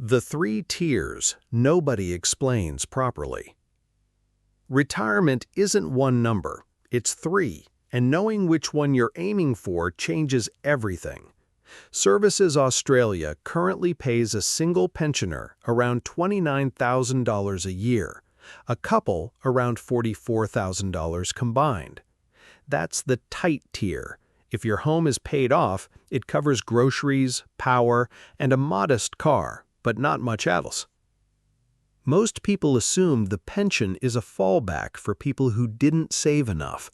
The three tiers nobody explains properly. Retirement isn't one number, it's three, and knowing which one you're aiming for changes everything. Services Australia currently pays a single pensioner around $29,000 a year, a couple around $44,000 combined. That's the tight tier. If your home is paid off, it covers groceries, power, and a modest car, but not much else. Most people assume the pension is a fallback for people who didn't save enough.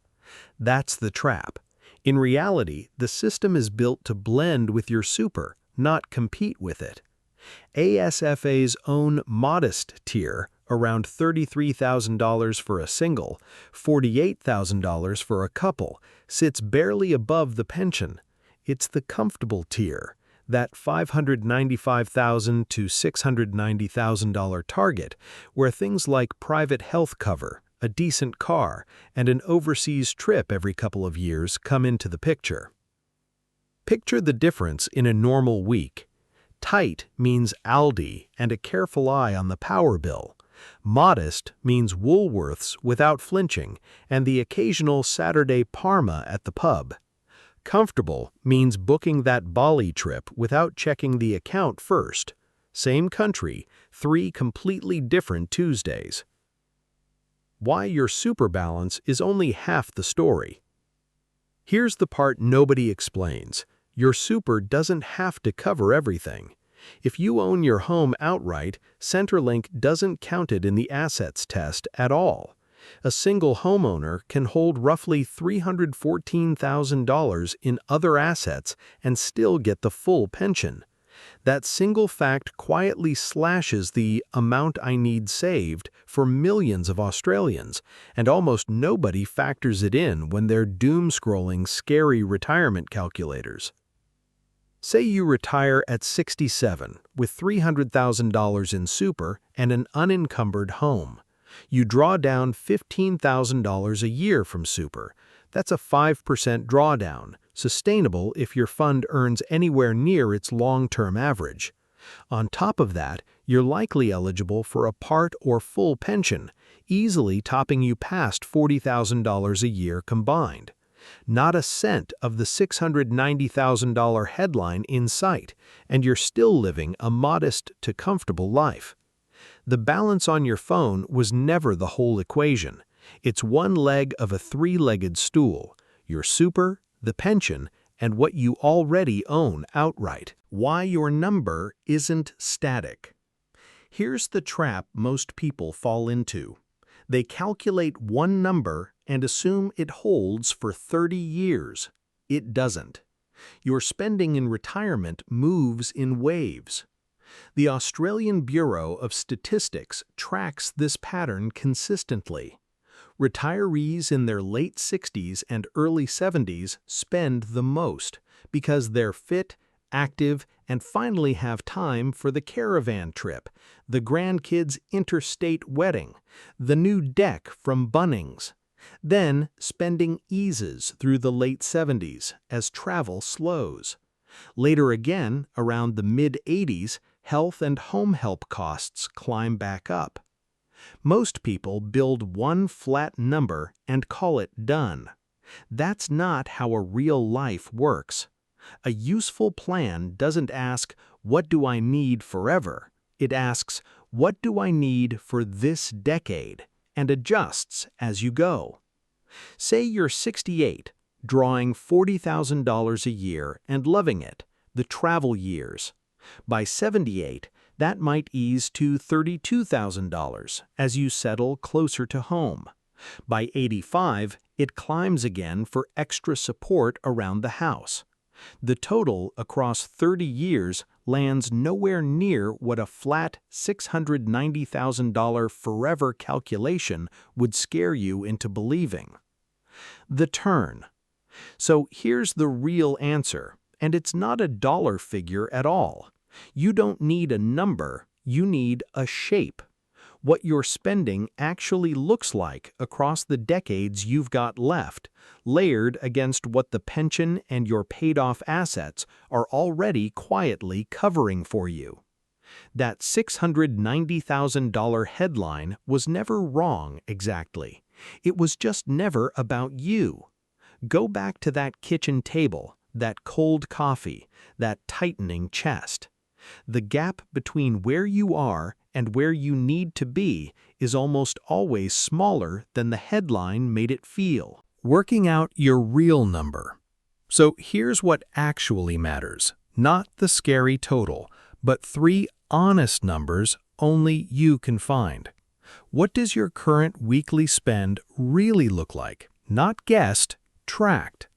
That's the trap. In reality, the system is built to blend with your super, not compete with it. ASFA's own modest tier, around $33,000 for a single, $48,000 for a couple, sits barely above the pension. It's the comfortable tier, that $595,000 to $690,000 target, where things like private health cover, a decent car, and an overseas trip every couple of years come into the picture. Picture the difference in a normal week. Tight means Aldi and a careful eye on the power bill. Modest means Woolworths without flinching and the occasional Saturday Parma at the pub. Comfortable means booking that Bali trip without checking the account first. Same country, three completely different Tuesdays. Why your super balance is only half the story. Here's the part nobody explains. Your super doesn't have to cover everything. If you own your home outright, Centrelink doesn't count it in the assets test at all. A single homeowner can hold roughly $314,000 in other assets and still get the full pension. That single fact quietly slashes the amount I need saved for millions of Australians, and almost nobody factors it in when they're doom-scrolling scary retirement calculators. Say you retire at 67 with $300,000 in super and an unencumbered home. You draw down $15,000 a year from super. That's a 5% drawdown, sustainable if your fund earns anywhere near its long-term average. On top of that, you're likely eligible for a part or full pension, easily topping you past $40,000 a year combined. Not a cent of the $690,000 headline in sight, and you're still living a modest to comfortable life. The balance on your phone was never the whole equation. It's one leg of a three-legged stool: your super, the pension, and what you already own outright. Why your number isn't static. Here's the trap most people fall into. They calculate one number and assume it holds for 30 years. It doesn't. Your spending in retirement moves in waves. The Australian Bureau of Statistics tracks this pattern consistently. Retirees in their late 60s and early 70s spend the most because they're fit, active, and finally have time for the caravan trip, the grandkids' interstate wedding, the new deck from Bunnings. Then spending eases through the late 70s as travel slows. Later again, around the mid-80s, health and home help costs climb back up. Most people build one flat number and call it done. That's not how a real life works. A useful plan doesn't ask, "What do I need forever?" It asks, "What do I need for this decade?" and adjusts as you go. Say you're 68, drawing $40,000 a year and loving it, the travel years. By 78, that might ease to $32,000 as you settle closer to home. By 85, it climbs again for extra support around the house. The total across 30 years lands nowhere near what a flat $690,000 forever calculation would scare you into believing. The turn. So here's the real answer, and it's not a dollar figure at all. You don't need a number, you need a shape. What your spending actually looks like across the decades you've got left, layered against what the pension and your paid-off assets are already quietly covering for you. That $690,000 headline was never wrong exactly. It was just never about you. Go back to that kitchen table, that cold coffee, that tightening chest. The gap between where you are and where you need to be is almost always smaller than the headline made it feel. Working out your real number. So here's what actually matters. Not the scary total, but 3 honest numbers only you can find. What does your current weekly spend really look like? Not guessed, tracked.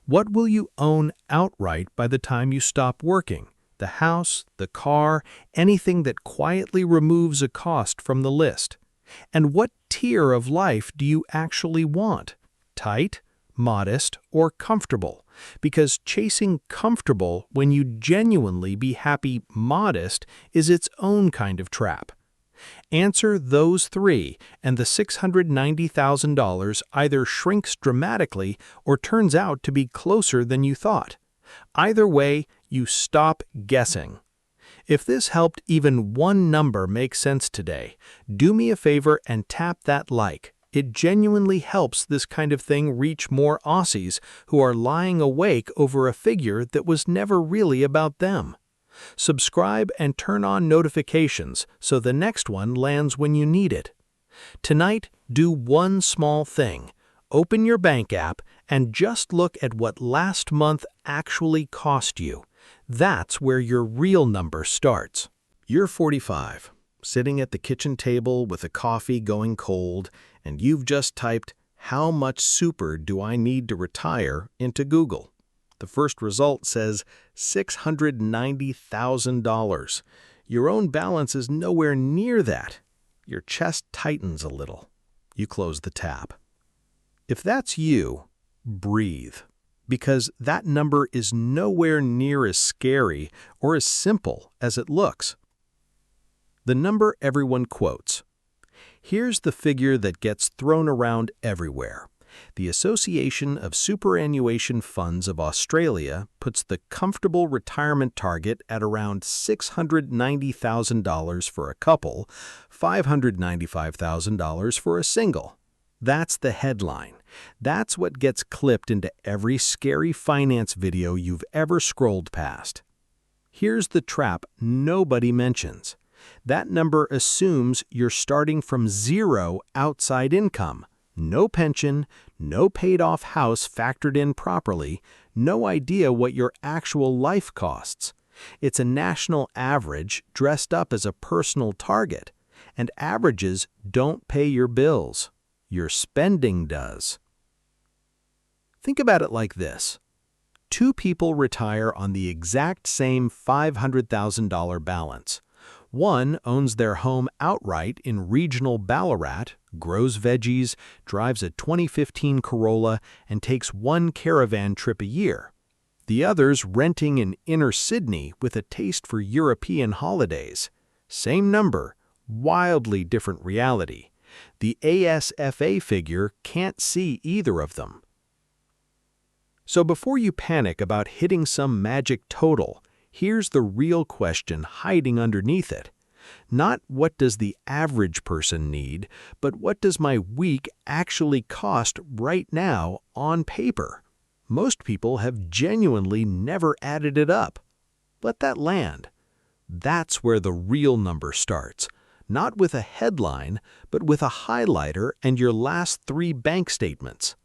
What will you own outright by the time you stop working? The house, the car, anything that quietly removes a cost from the list. And what tier of life do you actually want? Tight, modest, or comfortable? Because chasing comfortable when you genuinely be happy modest is its own kind of trap. Answer those 3, and the $690,000 either shrinks dramatically or turns out to be closer than you thought. Either way, you stop guessing. If this helped even one number make sense today, do me a favor and tap that like. It genuinely helps this kind of thing reach more Aussies who are lying awake over a figure that was never really about them. Subscribe and turn on notifications so the next one lands when you need it. Tonight, do one small thing. Open your bank app and just look at what last month actually cost you. That's where your real number starts. You're 45, sitting at the kitchen table with a coffee going cold, and you've just typed, "How much super do I need to retire?" into Google. The first result says $690,000. Your own balance is nowhere near that. Your chest tightens a little. You close the tab. If that's you, breathe, because that number is nowhere near as scary or as simple as it looks. The number everyone quotes. Here's the figure that gets thrown around everywhere. The Association of Superannuation Funds of Australia puts the comfortable retirement target at around $690,000 for a couple, $595,000 for a single. That's the headline. That's what gets clipped into every scary finance video you've ever scrolled past. Here's the trap nobody mentions. That number assumes you're starting from 0 outside income. No pension, no paid-off house factored in properly, no idea what your actual life costs. It's a national average dressed up as a personal target, and averages don't pay your bills. Your spending does. Think about it like this. 2 people retire on the exact same $500,000 balance. One owns their home outright in regional Ballarat, grows veggies, drives a 2015 Corolla, and takes 1 caravan trip a year. The other's renting in inner Sydney with a taste for European holidays. Same number, wildly different reality. The ASFA figure can't see either of them. So before you panic about hitting some magic total, here's the real question hiding underneath it. Not what does the average person need, but what does my week actually cost right now on paper? Most people have genuinely never added it up. Let that land. That's where the real number starts. Not with a headline, but with a highlighter and your last 3 bank statements.